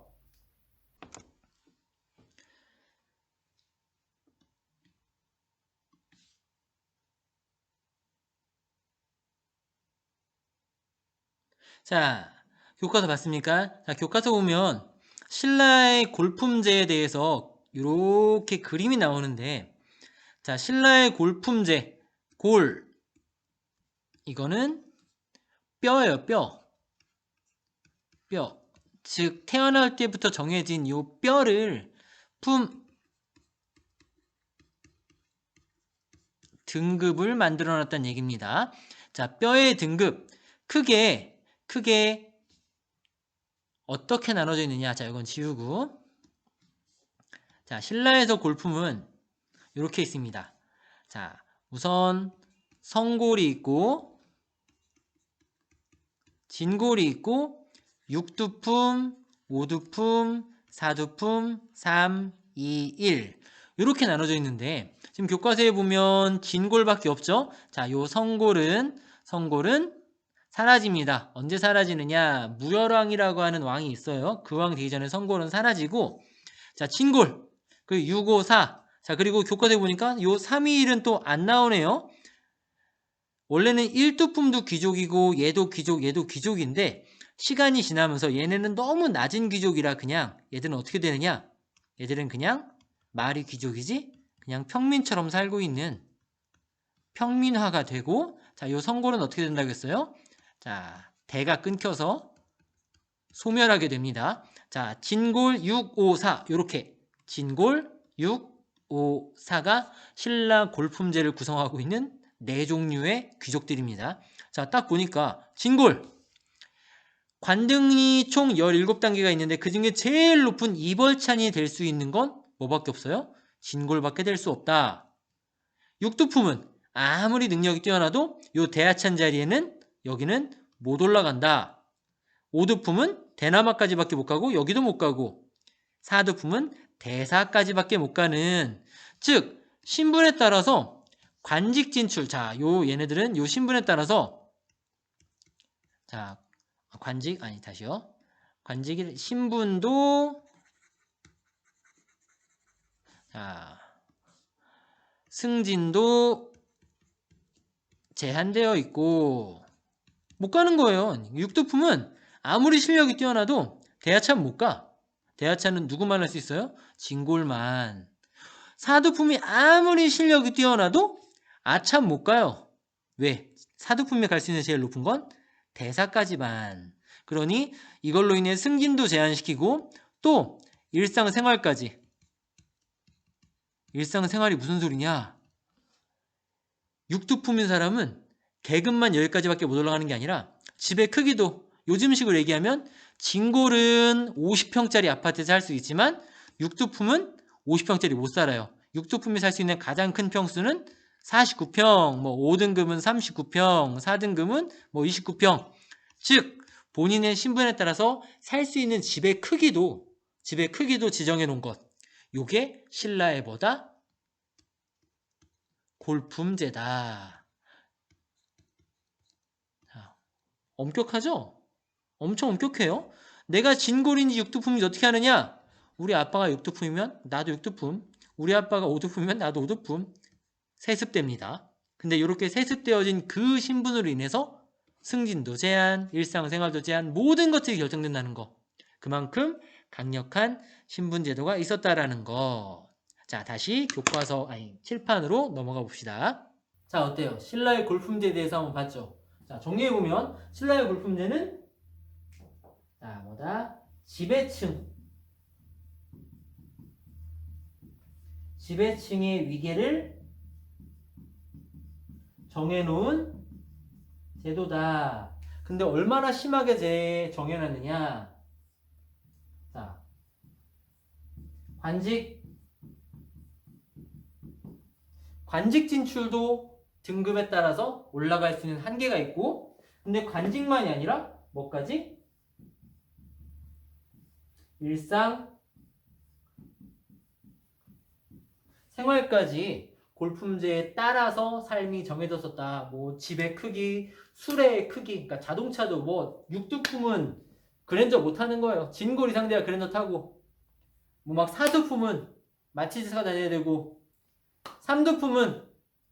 자, 교과서 봤습니까? 자, 교과서 보면 신라의 골품제에 대해서 이렇게 그림이 나오는데, 자, 신라의 골품제, 골, 이거는 뼈예요, 뼈. 즉 태어날 때부터 정해진 이 뼈를 등급을 만들어 놨다는 얘기입니다. 자, 뼈의 등급 크게 어떻게 나눠져 있느냐. 자, 이건 지우고. 자, 신라에서 골품은 이렇게 있습니다. 자, 우선 성골이 있고 진골이 있고 육두품, 오두품, 사두품, 3, 2, 1 이렇게 나눠져 있는데 지금 교과서에 보면 진골밖에 없죠. 자, 요 성골은 사라집니다. 언제 사라지느냐? 무열왕이라고 하는 왕이 있어요. 그 왕 되기 전에 성골은 사라지고, 자, 진골, 그 6, 5, 4. 자, 그리고 교과서에 보니까 요 3, 2, 1은 또 안 나오네요. 원래는 1두품도 귀족이고 얘도 귀족인데 시간이 지나면서 얘네는 너무 낮은 귀족이라 그냥 얘들은 어떻게 되느냐? 얘들은 그냥 말이 귀족이지 그냥 평민처럼 살고 있는 평민화가 되고, 자, 요 성골은 어떻게 된다고 했어요? 자, 대가 끊겨서 소멸하게 됩니다. 자, 진골 6, 5, 4 요렇게 진골 6, 5, 4가 신라 골품제를 구성하고 있는 네 종류의 귀족들입니다. 자, 딱 보니까 진골 관등이 총 17단계가 있는데 그 중에 제일 높은 이벌찬이 될 수 있는 건 뭐밖에 없어요? 진골밖에 될 수 없다. 육두품은 아무리 능력이 뛰어나도 요 대하찬 자리에는 여기는 못 올라간다. 오두품은 대나마까지밖에 못 가고 여기도 못 가고, 사두품은 대사까지밖에 못 가는, 즉 신분에 따라서 관직 진출. 자, 얘네들은 요 신분에 따라서, 자, 관직 아니 다시요. 관직이 신분도, 자, 승진도 제한되어 있고 못 가는 거예요. 육두품은 아무리 실력이 뛰어나도 대하찬 못 가. 대하찬은 누구만 할 수 있어요? 진골만. 사두품이 아무리 실력이 뛰어나도 아찬 못 가요. 왜? 사두품이 갈 수 있는 제일 높은 건 대사까지만. 그러니 이걸로 인해 승진도 제한시키고 또 일상생활까지. 일상생활이 무슨 소리냐? 육두품인 사람은 계급만 여기까지밖에 못 올라가는 게 아니라 집의 크기도, 요즘식으로 얘기하면 진골은 50평짜리 아파트에서 할 수 있지만 육두품은 50평짜리 못 살아요. 육두품이 살 수 있는 가장 큰 평수는 49평, 뭐 5등급은 39평, 4등급은 뭐 29평. 즉 본인의 신분에 따라서 살 수 있는 집의 크기도 지정해 놓은 것. 요게 신라의 뭐다? 골품제다. 자, 엄격하죠? 엄청 엄격해요. 내가 진골인지 육두품인지 어떻게 하느냐? 우리 아빠가 육두품이면 나도 육두품, 우리 아빠가 오두품이면 나도 오두품. 세습됩니다. 근데 이렇게 세습되어진 그 신분으로 인해서 승진도 제한, 일상생활도 제한, 모든 것들이 결정된다는 거. 그만큼 강력한 신분제도가 있었다라는 거. 자, 다시 교과서, 칠판으로 넘어가 봅시다. 자, 어때요? 신라의 골품제에 대해서 한번 봤죠? 자, 정리해보면, 신라의 골품제는, 자, 뭐다? 지배층의 위계를 정해놓은 제도다. 근데 얼마나 심하게 정해놨느냐? 자, 관직 진출도 등급에 따라서 올라갈 수 있는 한계가 있고, 근데 관직만이 아니라 뭐까지? 일상 생활까지 골품제에 따라서 삶이 정해졌었다. 뭐 집의 크기, 수레의 크기, 그러니까 자동차도 뭐 육두품은 그랜저 못 타는 거예요. 진골이 상대가 그랜저 타고, 뭐 막 사두품은 마치즈 타고 다녀야 되고, 삼두품은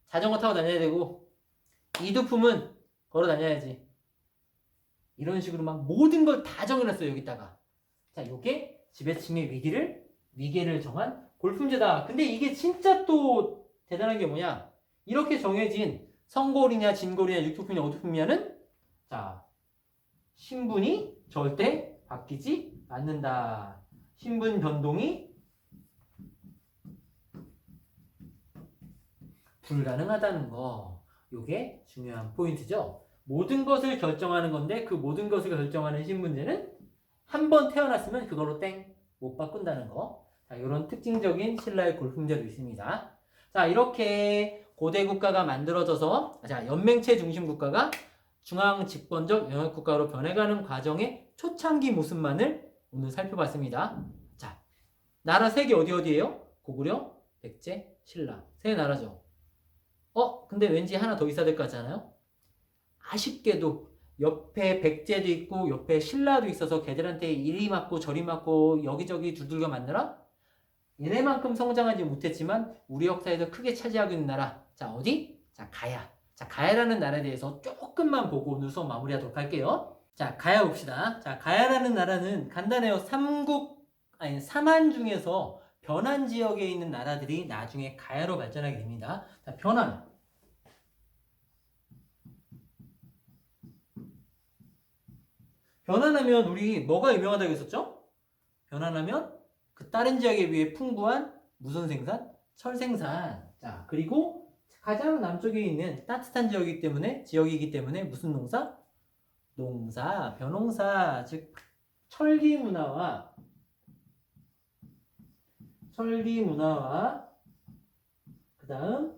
자전거 타고 다녀야 되고, 이두품은 걸어 다녀야지. 이런 식으로 막 모든 걸 다 정해놨어요, 여기다가. 자, 요게 지배층의 위계를 정한 골품제다. 근데 이게 진짜 또 대단한 게 뭐냐? 이렇게 정해진 성골이냐, 진골이냐, 육두품이냐, 오두품이냐는 자, 신분이 절대 바뀌지 않는다. 신분 변동이 불가능하다는 거. 요게 중요한 포인트죠. 모든 것을 결정하는 건데 그 모든 것을 결정하는 신분제는 한 번 태어났으면 그걸로 땡 못 바꾼다는 거. 자, 이런 특징적인 신라의 골품제도 있습니다. 자, 이렇게 고대 국가가 만들어져서 자, 연맹체 중심 국가가 중앙 집권적 영역 국가로 변해가는 과정의 초창기 모습만을 오늘 살펴봤습니다. 자, 나라 세 개 어디예요? 고구려, 백제, 신라. 세 나라죠. 근데 왠지 하나 더 있어야 될 것 같잖아요? 아쉽게도 옆에 백제도 있고 옆에 신라도 있어서 걔들한테 이리 맞고 저리 맞고 여기저기 두들겨 맞느라 얘네만큼 성장하지 못했지만 우리 역사에서 크게 차지하고 있는 나라. 자, 어디? 자, 가야. 자, 가야라는 나라에 대해서 조금만 보고 오늘 수업 마무리하도록 할게요. 자, 가야 봅시다. 자, 가야라는 나라는 간단해요. 삼한 중에서 변한 지역에 있는 나라들이 나중에 가야로 발전하게 됩니다. 자, 변환하면 우리 뭐가 유명하다고 했었죠? 변환하면 그 다른 지역에 비해 풍부한 무슨 생산? 철 생산. 자, 그리고 가장 남쪽에 있는 따뜻한 지역이기 때문에 무슨 농사? 벼농사. 즉 철기 문화와 그다음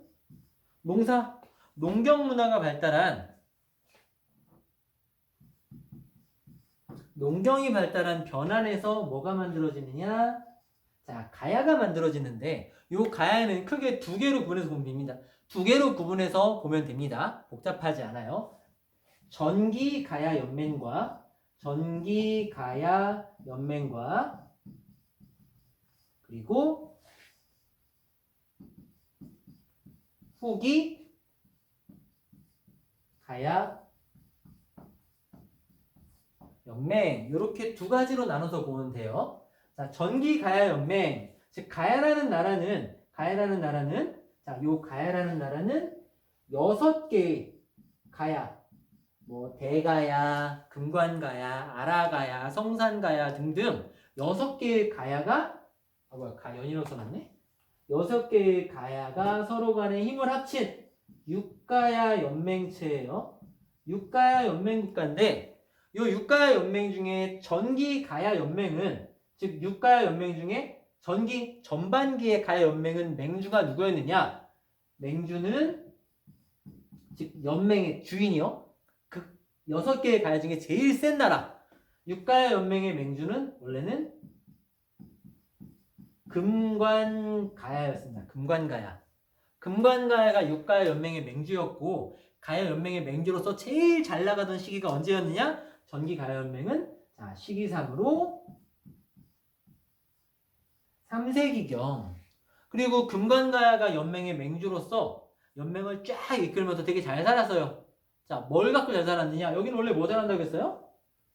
농경 문화가 농경이 발달한 변환에서 뭐가 만들어지느냐? 자, 가야가 만들어지는데 요 가야는 크게 두 개로 구분해서 보면 됩니다. 두 개로 구분해서 보면 됩니다. 복잡하지 않아요. 전기 가야 연맹과 그리고 후기 가야 연맹 이렇게 두 가지로 나눠서 보면 돼요. 자, 전기 가야 연맹, 즉 가야라는 나라는 요 가야라는 나라는 6개의 가야, 뭐 대가야, 금관가야, 아라가야, 성산가야 등등 6개의 가야가 가연이라고 써놨네. 6개의 가야가 서로 간에 힘을 합친 육가야 연맹체예요. 육가야 연맹 국가인데 요 육가야 연맹 중에 전기 가야 연맹은 즉 육가야 연맹 중에 전기 전반기의 가야 연맹은 맹주가 누구였느냐? 맹주는 즉 연맹의 주인이요. 그 6개의 가야 중에 제일 센 나라. 육가야 연맹의 맹주는 원래는 금관가야였습니다. 금관가야. 금관가야가 육가야 연맹의 맹주였고 가야 연맹의 맹주로서 제일 잘 나가던 시기가 언제였느냐? 전기 가야 연맹은 자, 시기상으로 3세기경. 그리고 금관가야가 연맹의 맹주로서 연맹을 쫙 이끌면서 되게 잘 살았어요. 자, 뭘 갖고 잘 살았느냐? 여기는 원래 뭐 잘한다고 했어요?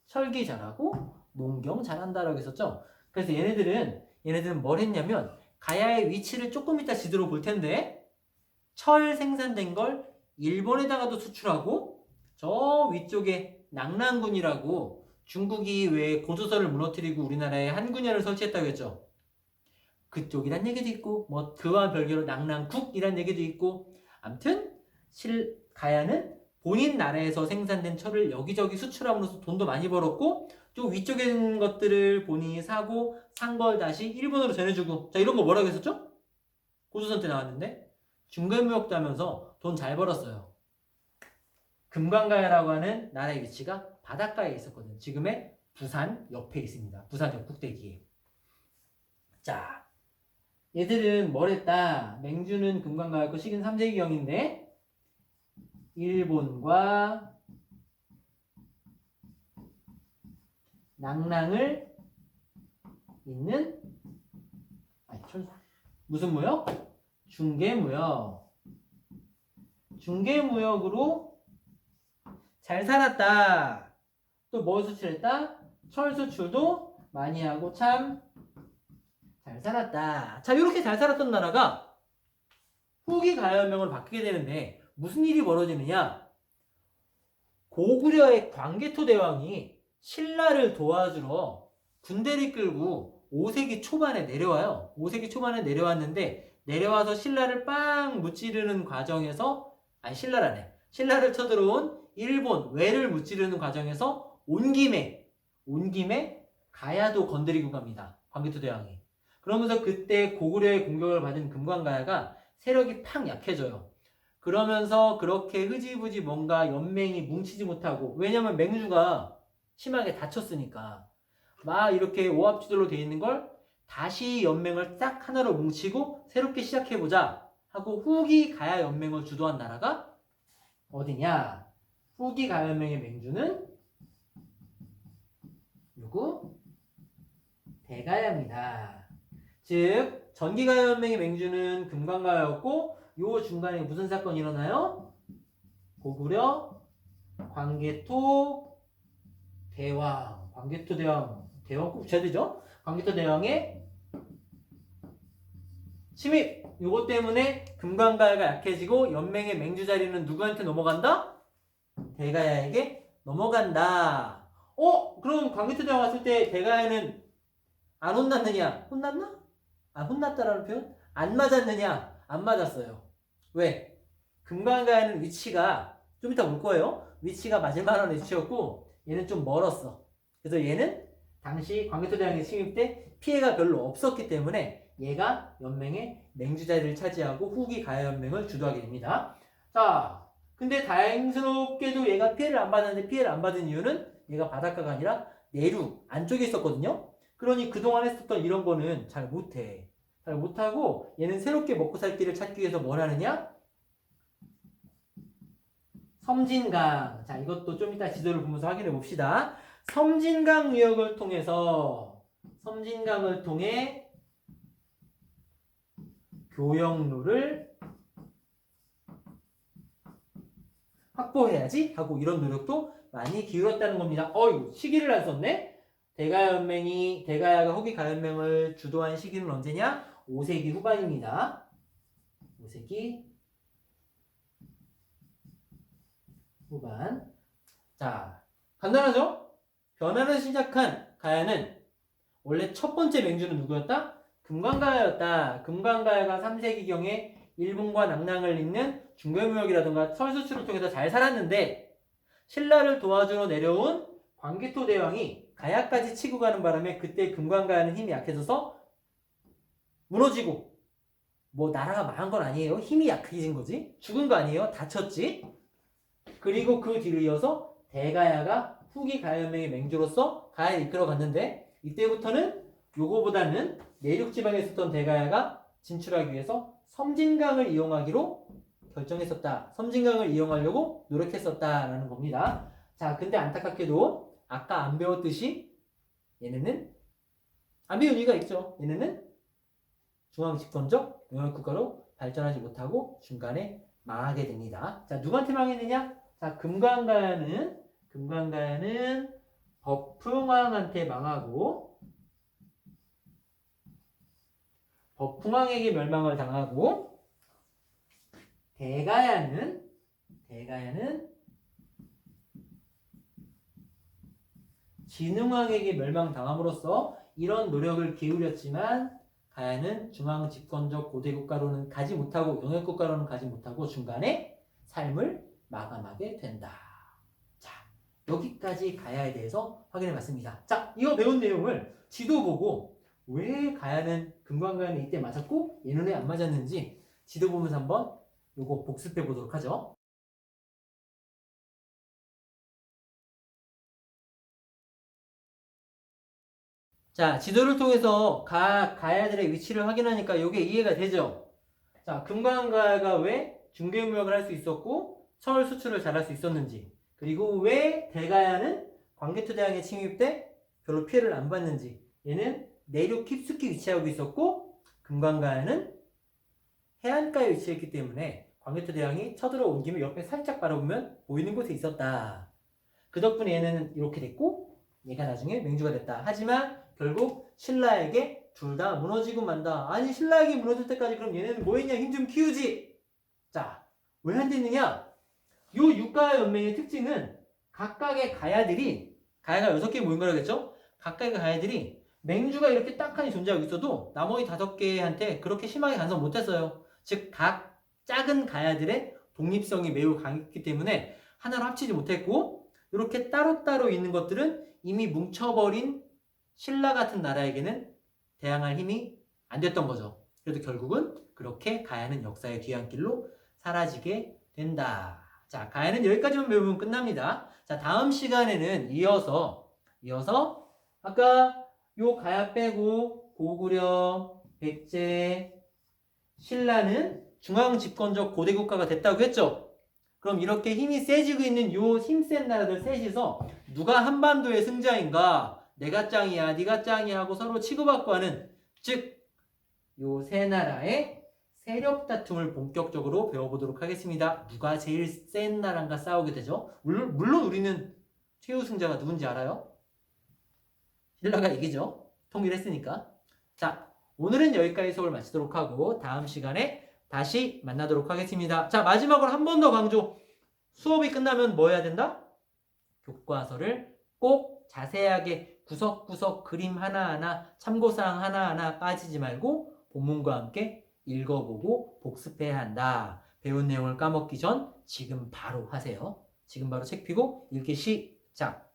철기 잘하고 농경 잘한다라고 했었죠. 그래서 얘네들은 뭘 했냐면 가야의 위치를 조금 이따 지도로 볼 텐데 철 생산된 걸 일본에다가도 수출하고 저 위쪽에 낙랑군이라고 중국이 왜 고조선을 무너뜨리고 우리나라에 한군현을 설치했다고 했죠. 그쪽이란 얘기도 있고 뭐 그와 별개로 낙랑국이란 얘기도 있고 아무튼 가야는 본인 나라에서 생산된 철을 여기저기 수출함으로써 돈도 많이 벌었고 좀 위쪽에 있는 것들을 본인이 사고 산 걸 다시 일본으로 전해주고 자 이런 거 뭐라고 했었죠? 고조선 때 나왔는데 중개무역도 하면서 돈 잘 벌었어요. 금관가야라고 하는 나라의 위치가 바닷가에 있었거든요. 지금의 부산 옆에 있습니다. 부산 역국대기에. 자 얘들은 뭘 했다? 맹주는 금관가였고 시기는 3세기경인데 일본과 낙랑을 잇는 무슨 무역? 중개무역. 중개무역으로 잘 살았다. 또 뭐 수출했다? 철 수출도 많이 하고 참 잘 살았다. 자, 이렇게 잘 살았던 나라가 후기 가야연맹으로 바뀌게 되는데 무슨 일이 벌어지느냐? 고구려의 광개토 대왕이 신라를 도와주러 군대를 끌고 5세기 초반에 내려와요. 5세기 초반에 내려왔는데 내려와서 신라를 빵 무찌르는 과정에서 신라를 쳐들어온 일본 외를 무찌르는 과정에서 온 김에 가야도 건드리고 갑니다. 광개토 대왕이. 그러면서 그때 고구려의 공격을 받은 금관가야가 세력이 팍 약해져요. 그러면서 그렇게 흐지부지 뭔가 연맹이 뭉치지 못하고 왜냐면 맹주가 심하게 다쳤으니까 막 이렇게 오합지졸로 돼 있는 걸 다시 연맹을 딱 하나로 뭉치고 새롭게 시작해보자 하고 후기 가야 연맹을 주도한 나라가 어디냐? 후기 가야 연맹의 맹주는 누구? 대가야입니다. 즉 전기가야 연맹의 맹주는 금관가야였고 요 중간에 무슨 사건이 일어나요? 고구려 광개토 대왕 꼭 붙여야 되죠? 광개토 대왕의 침입! 요것 때문에 금관가야가 약해지고 연맹의 맹주 자리는 누구한테 넘어간다? 대가야에게 넘어간다. 그럼 광개토 대왕 왔을 때 대가야는 안 혼났느냐? 혼났나? 혼났다라는 표현? 안 맞았느냐? 안 맞았어요. 왜? 금관가야는 위치가 좀 이따 볼 거예요. 위치가 맞을만한 위치였고 얘는 좀 멀었어. 그래서 얘는 당시 광개토 대왕의 침입 때 피해가 별로 없었기 때문에 얘가 연맹의 맹주 자리를 차지하고 후기 가야 연맹을 주도하게 됩니다. 자, 근데 다행스럽게도 얘가 피해를 안 받았는데 피해를 안 받은 이유는 얘가 바닷가가 아니라 내륙 안쪽에 있었거든요. 그러니 그동안 했었던 이런 거는 잘 못해. 잘 못하고 얘는 새롭게 먹고 살 길을 찾기 위해서 뭘 하느냐? 섬진강. 자, 이것도 좀 이따 지도를 보면서 확인해 봅시다. 섬진강 유역을 통해 교역로를 확보해야지 하고 이런 노력도 많이 기울였다는 겁니다. 시기를 안 썼네? 대가야가 후기 가연맹을 주도한 시기는 언제냐? 5세기 후반입니다. 5세기 후반. 자, 간단하죠? 변화를 시작한 가야는 원래 첫 번째 맹주는 누구였다? 금관가야였다. 금관가야가 3세기경에 일본과 낙랑을 잇는 중개무역이라든가 철수출을 통해서 잘 살았는데 신라를 도와주러 내려온 광개토 대왕이 가야까지 치고 가는 바람에 그때 금관가야는 힘이 약해져서 무너지고 뭐 나라가 망한 건 아니에요. 힘이 약해진 거지. 죽은 거 아니에요. 다쳤지. 그리고 그 뒤를 이어서 대가야가 후기 가야연맹의 맹주로서 가야를 이끌어갔는데 이때부터는 요거보다는 내륙 지방에 있었던 대가야가 진출하기 위해서 섬진강을 이용하기로 결정했었다. 섬진강을 이용하려고 노력했었다라는 겁니다. 자, 근데 안타깝게도 아까 안 배웠듯이 얘네는 안 배운 이유가 있죠. 얘네는 중앙 집권적 영역국가로 발전하지 못하고 중간에 망하게 됩니다. 자, 누구한테 망했느냐? 자, 금관가야는 법흥왕한테 망하고 법흥왕에게 멸망을 당하고 대가야는 진흥왕에게 멸망당함으로써 이런 노력을 기울였지만 가야는 중앙 집권적 고대 국가로는 가지 못하고 영역 국가로는 가지 못하고 중간에 삶을 마감하게 된다. 자, 여기까지 가야에 대해서 확인해 봤습니다. 자, 이거 배운 내용을 지도 보고 왜 가야는 금관가야는 이때 맞았고 얘는 왜 안 맞았는지 지도 보면서 한번 요거 복습해 보도록 하죠. 자, 지도를 통해서 가야들의 위치를 확인하니까 이게 이해가 되죠? 자, 금관가야가 왜 중개무역을 할 수 있었고 철 수출을 잘할 수 있었는지, 그리고 왜 대가야는 광개토대왕의 침입 때 별로 피해를 안 받는지, 얘는 내륙 깊숙이 위치하고 있었고 금관가야는 해안가에 위치했기 때문에 광개토대왕이 쳐들어온 김에 옆에 살짝 바라보면 보이는 곳에 있었다. 그 덕분에 얘는 이렇게 됐고 얘가 나중에 맹주가 됐다. 하지만 결국 신라에게 둘 다 무너지고 만다. 아니, 신라에게 무너질 때까지 그럼 얘네는 뭐 했냐? 힘 좀 키우지. 자, 왜 안 됐느냐? 요 육가야 연맹의 특징은 각각의 가야들이, 가야가 6개 모인 거라고 했죠? 각각의 가야들이 맹주가 이렇게 딱하니 존재하고 있어도 나머지 5개한테 그렇게 심하게 간섭 못했어요. 즉, 각 작은 가야들의 독립성이 매우 강했기 때문에 하나로 합치지 못했고, 이렇게 따로따로 있는 것들은 이미 뭉쳐버린 신라 같은 나라에게는 대항할 힘이 안 됐던 거죠. 그래도 결국은 그렇게 가야는 역사의 뒤안길로 사라지게 된다. 자, 가야는 여기까지만 배우면 끝납니다. 자, 다음 시간에는 이어서 아까 요 가야 빼고 고구려, 백제, 신라는 중앙 집권적 고대 국가가 됐다고 했죠. 그럼 이렇게 힘이 세지고 있는 요 힘센 나라들 셋이서 누가 한반도의 승자인가? 내가 짱이야, 네가 짱이야 하고 서로 치고받고 하는, 즉 요 세 나라의 세력 다툼을 본격적으로 배워보도록 하겠습니다. 누가 제일 센 나라인가 싸우게 되죠. 물론 우리는 최후 승자가 누군지 알아요? 신라가 이기죠. 통일했으니까. 자, 오늘은 여기까지 수업을 마치도록 하고 다음 시간에 다시 만나도록 하겠습니다. 자, 마지막으로 한 번 더 강조. 수업이 끝나면 뭐 해야 된다? 교과서를 꼭 자세하게 구석구석 그림 하나하나, 참고사항 하나하나 빠지지 말고 본문과 함께 읽어보고 복습해야 한다. 배운 내용을 까먹기 전 지금 바로 하세요. 지금 바로 책 펴고 읽기 시작.